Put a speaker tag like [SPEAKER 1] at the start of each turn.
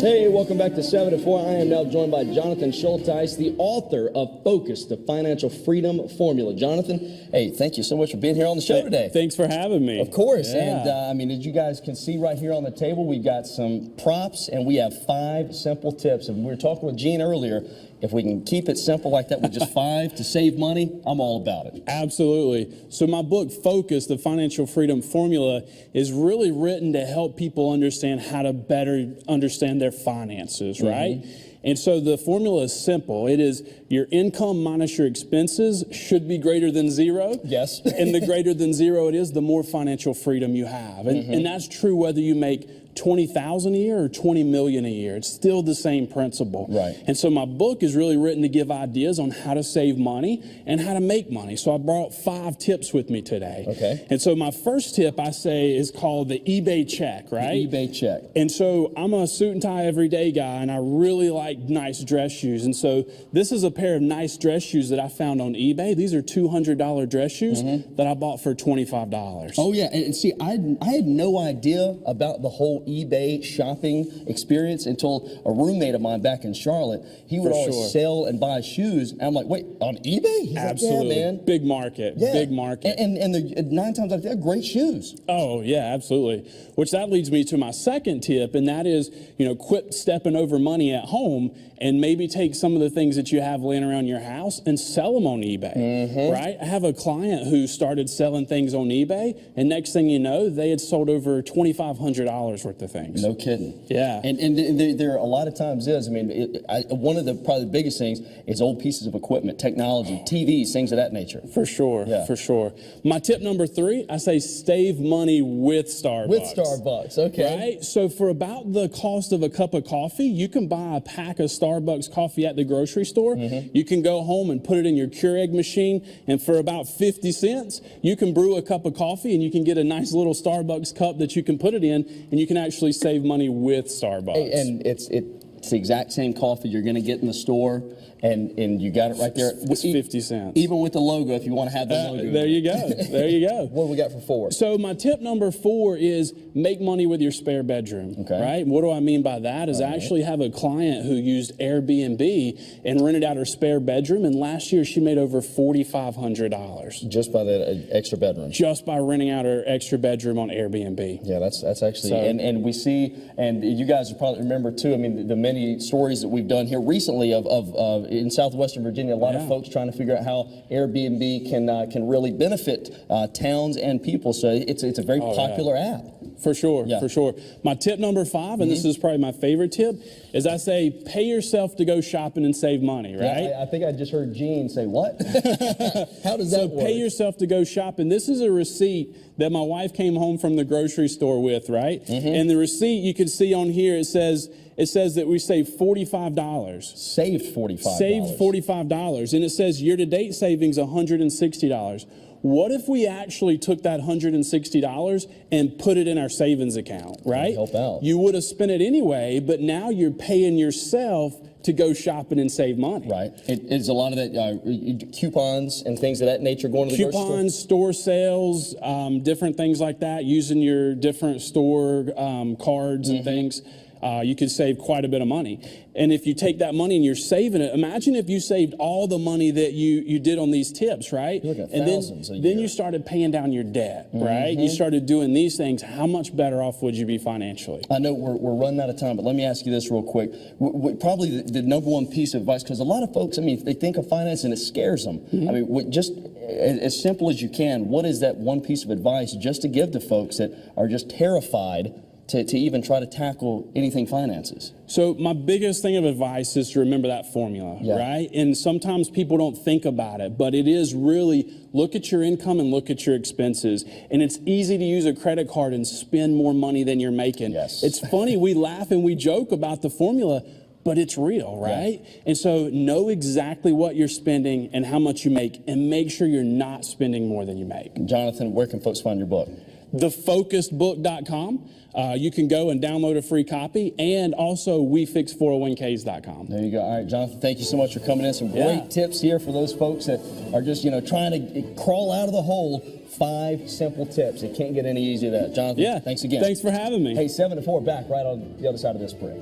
[SPEAKER 1] Hey, welcome back to 7 to 4. I am now joined by Jonathon Schultheiss, the author of Focus, the Financial Freedom Formula. Jonathan, hey, thank you so much for being here on the show today.
[SPEAKER 2] Thanks for having me.
[SPEAKER 1] Of course.
[SPEAKER 2] Yeah.
[SPEAKER 1] And, as you guys can see right here on the table, we've got some props, and we have 5 simple tips. And we were talking with Gene earlier. If we can keep it simple like that with just 5 to save money, I'm all about it.
[SPEAKER 2] Absolutely. So my book, Focus, the Financial Freedom Formula, is really written to help people understand how to better understand their finances, right? And so the formula is simple. It is your income minus your expenses should be greater than 0.
[SPEAKER 1] Yes.
[SPEAKER 2] And the greater than 0 it is, the more financial freedom you have. And that's true whether you make $20,000 a year or $20 million a year. It's still the same principle.
[SPEAKER 1] Right.
[SPEAKER 2] And so my book is really written to give ideas on how to save money and how to make money. So I brought 5 tips with me today.
[SPEAKER 1] Okay.
[SPEAKER 2] And so my first tip I say is called the eBay check, right?
[SPEAKER 1] The eBay check.
[SPEAKER 2] And so I'm a suit and tie everyday guy, and I really like nice dress shoes. And so this is a pair of nice dress shoes that I found on eBay. These are $200 dress shoes that I bought for $25.
[SPEAKER 1] Oh, yeah. And see, I had no idea about the whole eBay shopping experience until a roommate of mine back in Charlotte, he would always sell and buy shoes. And I'm like, wait, on eBay? He's
[SPEAKER 2] Absolutely.
[SPEAKER 1] like, yeah, man.
[SPEAKER 2] Big market.
[SPEAKER 1] Yeah.
[SPEAKER 2] Big market.
[SPEAKER 1] And the 9 times out of 10, they're great shoes.
[SPEAKER 2] Oh, yeah, absolutely. Which that leads me to my second tip, and that is, quit stepping over money at home and maybe take some of the things that you have laying around your house and sell them on eBay, right? I have a client who started selling things on eBay, and next thing you know, they had sold over $2,500 worth of things.
[SPEAKER 1] No kidding.
[SPEAKER 2] Yeah.
[SPEAKER 1] And there a lot of times one of the probably the biggest things is old pieces of equipment, technology, TVs, things of that nature.
[SPEAKER 2] For sure, for sure. My tip number 3, I say save money with Starbucks.
[SPEAKER 1] With Starbucks, okay.
[SPEAKER 2] Right? So for about the cost of a cup of coffee, you can buy a pack of Starbucks coffee at the grocery store. You can go home and put it in your Keurig machine, and for about 50 cents, you can brew a cup of coffee, and you can get a nice little Starbucks cup that you can put it in, and you can actually save money with Starbucks.
[SPEAKER 1] And it's the exact same coffee you're going to get in the store, and you got it right there.
[SPEAKER 2] It's 50 cents.
[SPEAKER 1] Even with the logo, if you want to have the logo.
[SPEAKER 2] There you go. There you go.
[SPEAKER 1] What do we got for 4?
[SPEAKER 2] So my tip number 4 is make money with your spare bedroom. Okay. Right? What do I mean by that is I actually have a client who used Airbnb and rented out her spare bedroom, and last year she made over $4,500.
[SPEAKER 1] Just by that extra bedroom? Just by renting out her extra bedroom on Airbnb. Yeah, that's actually, so, and we see, and you guys probably remember too, I mean, the many stories that we've done here recently of in southwestern Virginia, a lot of folks trying to figure out how Airbnb can really benefit towns and people. So it's a very popular app.
[SPEAKER 2] For sure, for sure. My tip number 5, and this is probably my favorite tip, is I say pay yourself to go shopping and save money, right?
[SPEAKER 1] Yeah, I think I just heard Gene say, what? How does that work? So
[SPEAKER 2] pay yourself to go shopping. This is a receipt that my wife came home from the grocery store with, right? And the receipt, you can see on here, it says that we saved $45.
[SPEAKER 1] Saved $45.
[SPEAKER 2] Saved $45. And it says year-to-date savings $160. What if we actually took that $160 and put it in our savings account, right?
[SPEAKER 1] Help out.
[SPEAKER 2] You would have spent it anyway, but now you're paying yourself to go shopping and save money.
[SPEAKER 1] Right. Is a lot of that coupons and things of that nature going to the grocery store?
[SPEAKER 2] Coupons, store sales, different things like that, using your different store cards and things. You can save quite a bit of money. And if you take that money and you're saving it, imagine if you saved all the money that you did on these tips, right?
[SPEAKER 1] You look at
[SPEAKER 2] and
[SPEAKER 1] thousands a year.
[SPEAKER 2] Then you started paying down your debt, right? You started doing these things. How much better off would you be financially?
[SPEAKER 1] I know we're running out of time, but let me ask you this real quick. Probably the number one piece of advice, because a lot of folks, I mean, they think of finance and it scares them. I mean, just as simple as you can, what is that one piece of advice just to give to folks that are just terrified to even try to tackle anything finances?
[SPEAKER 2] So my biggest thing of advice is to remember that formula, right? And sometimes people don't think about it, but it is really look at your income and look at your expenses. And it's easy to use a credit card and spend more money than you're making.
[SPEAKER 1] Yes.
[SPEAKER 2] It's funny, we laugh and we joke about the formula, but it's real, right? And so know exactly what you're spending and how much you make, and make sure you're not spending more than you make.
[SPEAKER 1] Jonathan, where can folks find your book?
[SPEAKER 2] thefocusedbook.com. You can go and download a free copy, and also wefix401ks.com.
[SPEAKER 1] There you go. All right, Jonathan, thank you so much for coming in. Some great tips here for those folks that are just, trying to crawl out of the hole. 5 simple tips. It can't get any easier than that. Jonathan, thanks again.
[SPEAKER 2] Thanks for having me.
[SPEAKER 1] Hey, 7 to 4 back right on the other side of this break.